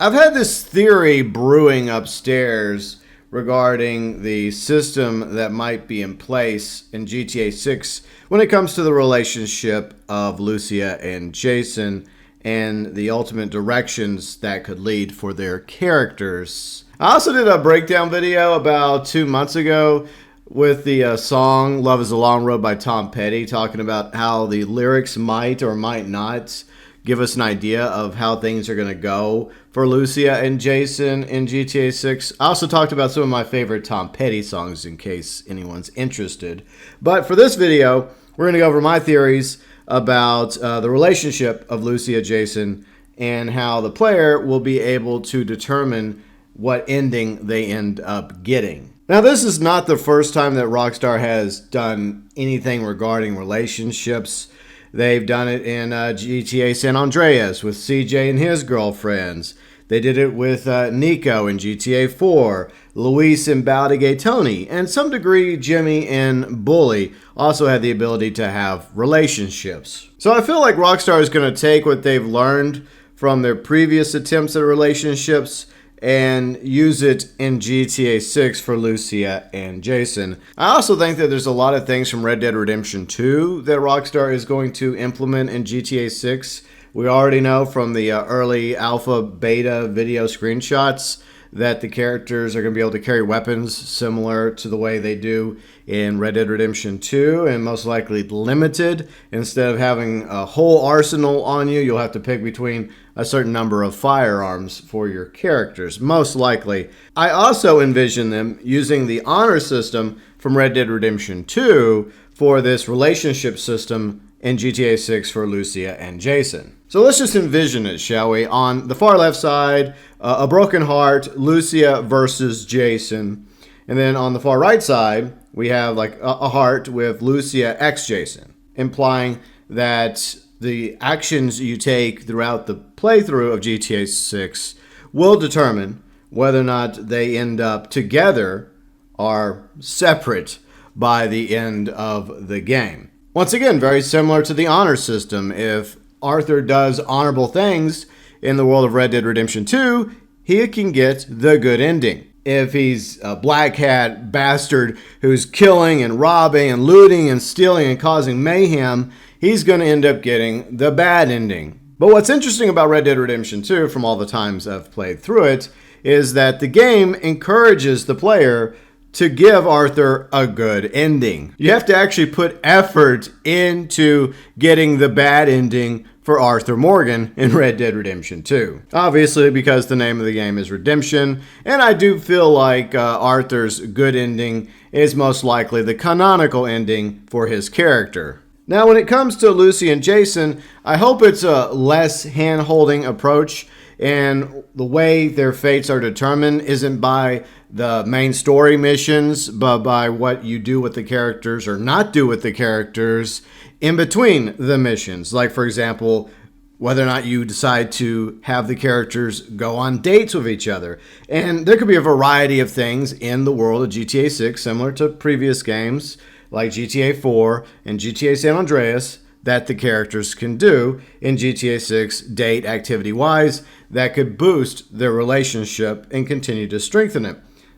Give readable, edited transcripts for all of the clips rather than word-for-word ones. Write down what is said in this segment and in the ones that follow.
I've had this theory brewing upstairs regarding the system that might be in place in GTA 6 when it comes to the relationship of Lucia and Jason and the ultimate directions that could lead for their characters. I also did a breakdown video about 2 months ago with the song Love is a Long Road by Tom Petty, talking about how the lyrics might or might not give us an idea of how things are going to go for Lucia and Jason in GTA 6. I also talked about some of my favorite Tom Petty songs in case anyone's interested. But for this video, we're going to go over my theories about the relationship of Lucia, Jason, and how the player will be able to determine what ending they end up getting. Now, this is not the first time that Rockstar has done anything regarding relationships. They've done it in GTA San Andreas with CJ and his girlfriends. They did it with Nico in GTA 4, Luis and Baldigatoni, and some degree Jimmy and Bully also had the ability to have relationships. So I feel like Rockstar is going to take what they've learned from their previous attempts at relationships and use it in GTA 6 for Lucia and Jason. I also think that there's a lot of things from Red Dead Redemption 2 that Rockstar is going to implement in GTA 6. We already know from the early alpha beta video screenshots that the characters are going to be able to carry weapons similar to the way they do in Red Dead Redemption 2, and most likely limited. Instead of having a whole arsenal on you, you'll have to pick between a certain number of firearms for your characters, most likely. I also envision them using the honor system from Red Dead Redemption 2 for this relationship system in GTA 6 for Lucia and Jason. So let's just envision it, shall we? On the far left side, a broken heart, Lucia versus Jason. And then on the far right side, we have like a heart with Lucia x Jason, implying that the actions you take throughout the playthrough of GTA 6 will determine whether or not they end up together or separate by the end of the game. Once again, very similar to the honor system. If Arthur does honorable things in the world of Red Dead Redemption 2, he can get the good ending. If he's a black hat bastard who's killing and robbing and looting and stealing and causing mayhem, he's going to end up getting the bad ending. But what's interesting about Red Dead Redemption 2, from all the times I've played through it, is that the game encourages the player to give Arthur a good ending. You have to actually put effort into getting the bad ending for Arthur Morgan in Red Dead Redemption 2. Obviously, because the name of the game is Redemption, and I do feel like Arthur's good ending is most likely the canonical ending for his character. Now, when it comes to Lucy and Jason, I hope it's a less hand-holding approach, and the way their fates are determined isn't by the main story missions, but by what you do with the characters or not do with the characters in between the missions. Like, for example, whether or not you decide to have the characters go on dates with each other. And there could be a variety of things in the world of GTA 6, similar to previous games like GTA 4 and GTA San Andreas, that the characters can do in GTA 6 date activity-wise that could boost their relationship and continue to strengthen it.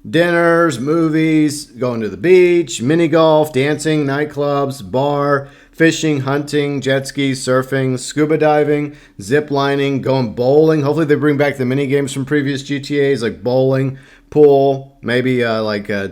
Dinners, movies, going to the beach, mini golf, dancing, nightclubs, bar, fishing, hunting, jet skis, surfing, scuba diving, zip lining, going bowling. Hopefully they bring back the mini games from previous GTAs like bowling, pool, maybe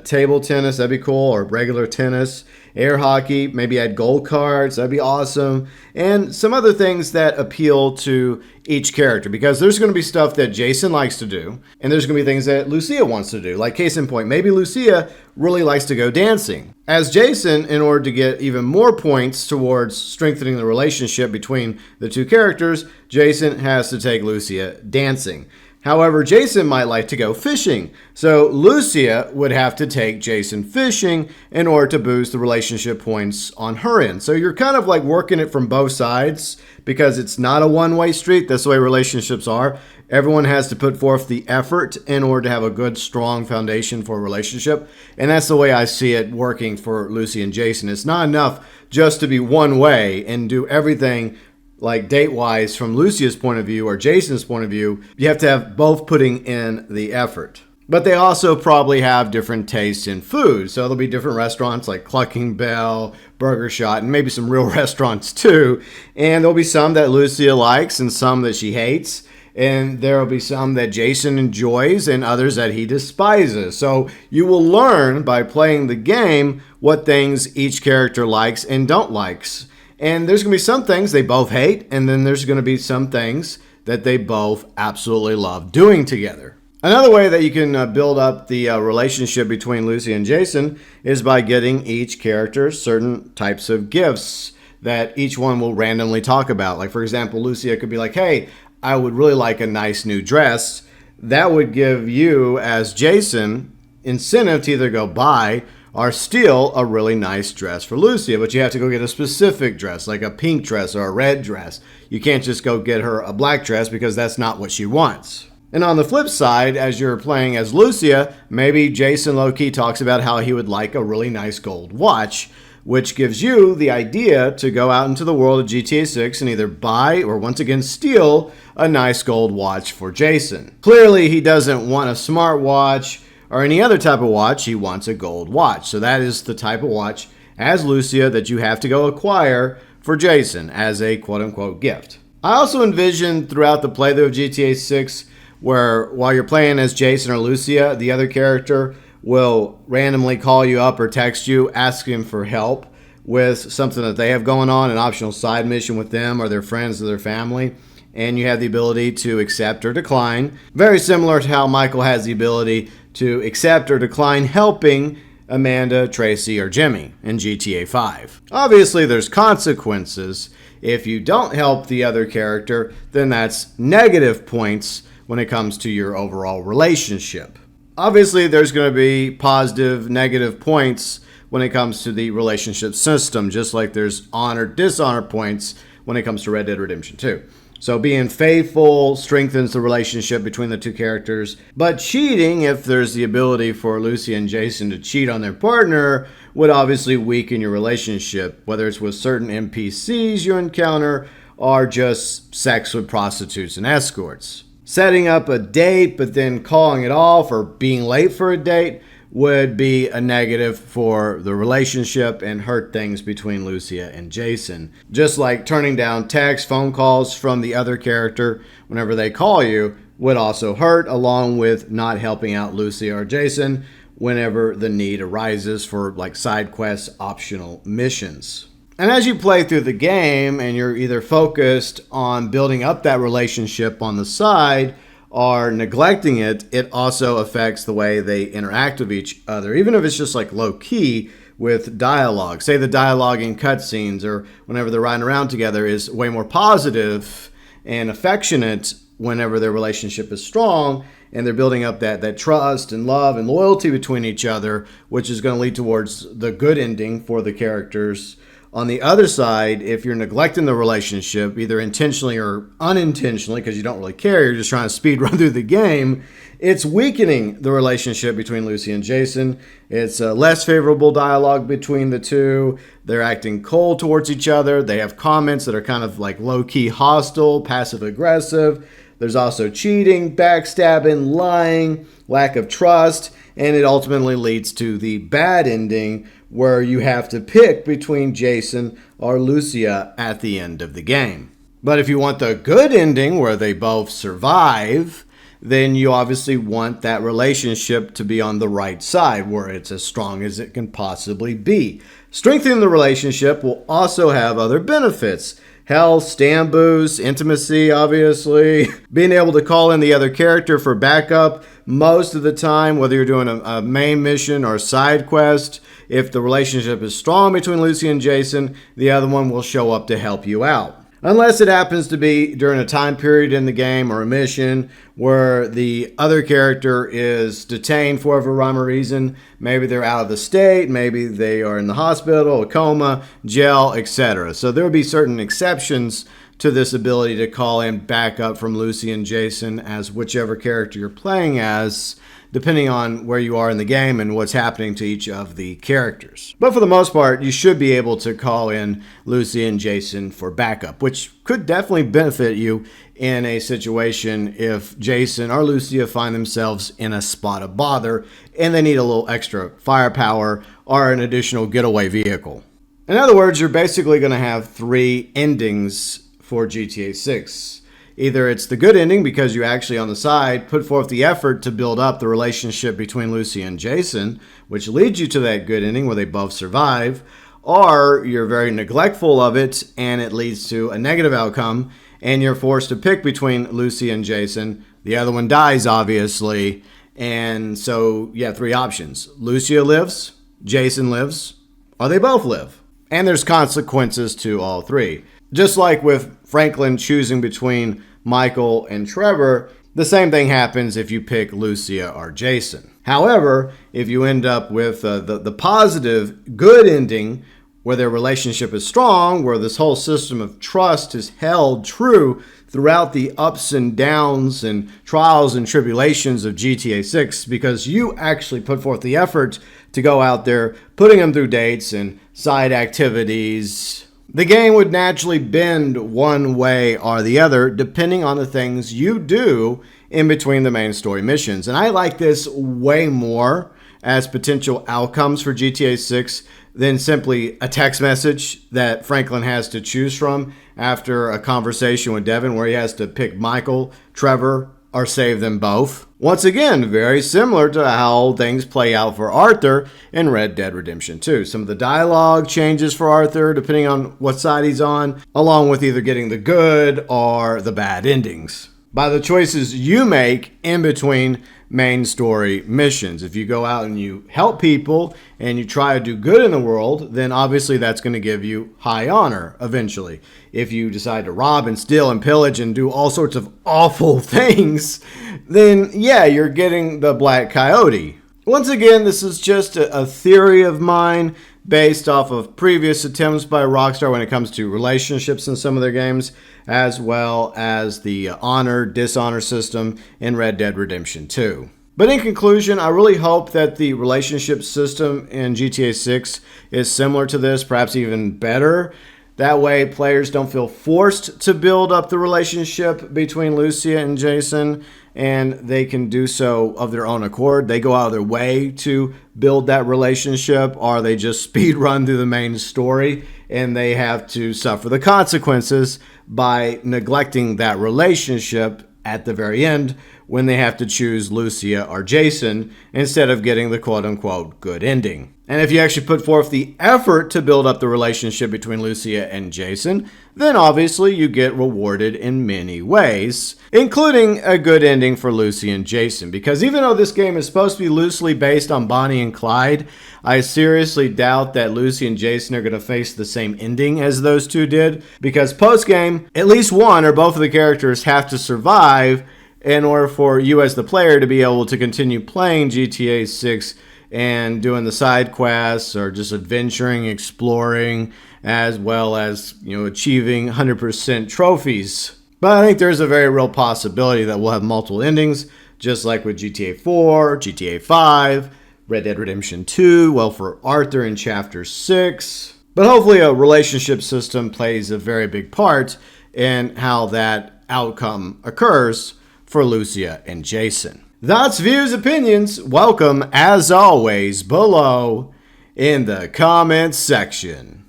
table tennis, that'd be cool, or regular tennis, air hockey, maybe add gold cards, that'd be awesome, and some other things that appeal to each character, because there's going to be stuff that Jason likes to do, and there's going to be things that Lucia wants to do. Like, case in point, maybe Lucia really likes to go dancing. As Jason, in order to get even more points towards strengthening the relationship between the two characters, Jason has to take Lucia dancing. However, Jason might like to go fishing, so Lucia would have to take Jason fishing in order to boost the relationship points on her end. So you're kind of like working it from both sides because it's not a one-way street. That's the way relationships are. Everyone has to put forth the effort in order to have a good, strong foundation for a relationship, and that's the way I see it working for Lucy and Jason. It's not enough just to be one way and do everything like date-wise from Lucia's point of view or Jason's point of view, you have to have both putting in the effort. But they also probably have different tastes in food. So there'll be different restaurants like Clucking Bell, Burger Shot, and maybe some real restaurants too. And there'll be some that Lucia likes and some that she hates. And there'll be some that Jason enjoys and others that he despises. So you will learn by playing the game what things each character likes and don't likes. And there's going to be some things they both hate, and then there's going to be some things that they both absolutely love doing together. Another way that you can build up the relationship between Lucia and Jason is by getting each character certain types of gifts that each one will randomly talk about. Like, for example, Lucia could be like, hey, I would really like a nice new dress. That would give you, as Jason, incentive to either go buy or steal a really nice dress for Lucia. But you have to go get a specific dress, like a pink dress or a red dress. You can't just go get her a black dress because that's not what she wants. And on the flip side, as you're playing as Lucia, maybe Jason low-key talks about how he would like a really nice gold watch, which gives you the idea to go out into the world of GTA 6 and either buy or once again steal a nice gold watch for Jason. Clearly, he doesn't want a smartwatch or any other type of watch. He wants a gold watch. So that is the type of watch as Lucia that you have to go acquire for Jason as a quote-unquote gift. I also envision throughout the playthrough of GTA 6 where while you're playing as Jason or Lucia, the other character will randomly call you up or text you asking for help with something that they have going on, an optional side mission with them or their friends or their family, and you have the ability to accept or decline. Very similar to how Michael has the ability to accept or decline helping Amanda, Tracy, or Jimmy in GTA 5. Obviously, there's consequences. If you don't help the other character, then that's negative points when it comes to your overall relationship. Obviously, there's going to be positive, negative points when it comes to the relationship system, just like there's honor, dishonor points when it comes to Red Dead Redemption 2. So being faithful strengthens the relationship between the two characters, but cheating, if there's the ability for Lucia and Jason to cheat on their partner, would obviously weaken your relationship, whether it's with certain NPCs you encounter or just sex with prostitutes and escorts. Setting up a date but then calling it off or being late for a date would be a negative for the relationship and hurt things between Lucia and Jason. Just like turning down texts, phone calls from the other character whenever they call you would also hurt, along with not helping out Lucia or Jason whenever the need arises for like side quests, optional missions. And as you play through the game and you're either focused on building up that relationship on the side or neglecting it, it also affects the way they interact with each other, even if it's just like low key with dialogue. Say the dialogue in cutscenes or whenever they're riding around together is way more positive and affectionate whenever their relationship is strong and they're building up that trust and love and loyalty between each other, which is going to lead towards the good ending for the characters. On the other side, if you're neglecting the relationship, either intentionally or unintentionally, because you don't really care, you're just trying to speed run through the game, it's weakening the relationship between Lucy and Jason. It's a less favorable dialogue between the two. They're acting cold towards each other. They have comments that are kind of like low-key hostile, passive-aggressive. There's also cheating, backstabbing, lying, lack of trust, and it ultimately leads to the bad ending where you have to pick between Jason or Lucia at the end of the game. But if you want the good ending where they both survive, then you obviously want that relationship to be on the right side where it's as strong as it can possibly be. Strengthening the relationship will also have other benefits. Health, stam boost, intimacy, obviously. Being able to call in the other character for backup most of the time, whether you're doing a main mission or a side quest. If the relationship is strong between Lucy and Jason, the other one will show up to help you out. Unless it happens to be during a time period in the game or a mission where the other character is detained for whatever rhyme or reason. Maybe they're out of the state, maybe they are in the hospital, a coma, jail, etc. So there will be certain exceptions to this ability to call in backup from Lucia and Jason as whichever character you're playing as, depending on where you are in the game and what's happening to each of the characters. But for the most part, you should be able to call in Lucia and Jason for backup, which could definitely benefit you in a situation if Jason or Lucia find themselves in a spot of bother and they need a little extra firepower or an additional getaway vehicle. In other words, you're basically going to have 3 endings for GTA 6. Either it's the good ending because you actually on the side put forth the effort to build up the relationship between Lucia and Jason, which leads you to that good ending where they both survive, or you're very neglectful of it and it leads to a negative outcome and you're forced to pick between Lucia and Jason. The other one dies, obviously, and so you have 3 options. Lucia lives, Jason lives, or they both live. And there's consequences to all 3. Just like with Franklin choosing between Michael and Trevor, the same thing happens if you pick Lucia or Jason. However, if you end up with the positive, good ending, where their relationship is strong, where this whole system of trust is held true throughout the ups and downs and trials and tribulations of GTA 6, because you actually put forth the effort to go out there, putting them through dates and side activities, the game would naturally bend one way or the other depending on the things you do in between the main story missions. And I like this way more as potential outcomes for GTA 6 than simply a text message that Franklin has to choose from after a conversation with Devin where he has to pick Michael, Trevor, or save them both. Once again, very similar to how things play out for Arthur in Red Dead Redemption 2. Some of the dialogue changes for Arthur depending on what side he's on, along with either getting the good or the bad endings by the choices you make in between main story missions. If you go out and you help people and you try to do good in the world, then obviously that's going to give you high honor eventually. If you decide to rob and steal and pillage and do all sorts of awful things, then yeah, you're getting the Black Coyote. Once again, this is just a theory of mine based off of previous attempts by Rockstar when it comes to relationships in some of their games, as well as the honor-dishonor system in Red Dead Redemption 2. But in conclusion, I really hope that the relationship system in GTA 6 is similar to this, perhaps even better. That way, players don't feel forced to build up the relationship between Lucia and Jason, and they can do so of their own accord. They go out of their way to build that relationship, or they just speed run through the main story, and they have to suffer the consequences by neglecting that relationship at the very end when they have to choose Lucia or Jason instead of getting the quote-unquote good ending. And if you actually put forth the effort to build up the relationship between Lucia and Jason, then obviously you get rewarded in many ways, including a good ending for Lucia and Jason. Because even though this game is supposed to be loosely based on Bonnie and Clyde, I seriously doubt that Lucia and Jason are going to face the same ending as those two did. Because post-game, at least one or both of the characters have to survive in order for you as the player to be able to continue playing GTA 6 and doing the side quests or just adventuring, exploring, as well as, achieving 100% trophies. But I think there's a very real possibility that we'll have multiple endings, just like with GTA 4, GTA 5, Red Dead Redemption 2, well, for Arthur in Chapter 6. But hopefully a relationship system plays a very big part in how that outcome occurs for Lucia and Jason. Thoughts, views, opinions, welcome as always below in the comments section.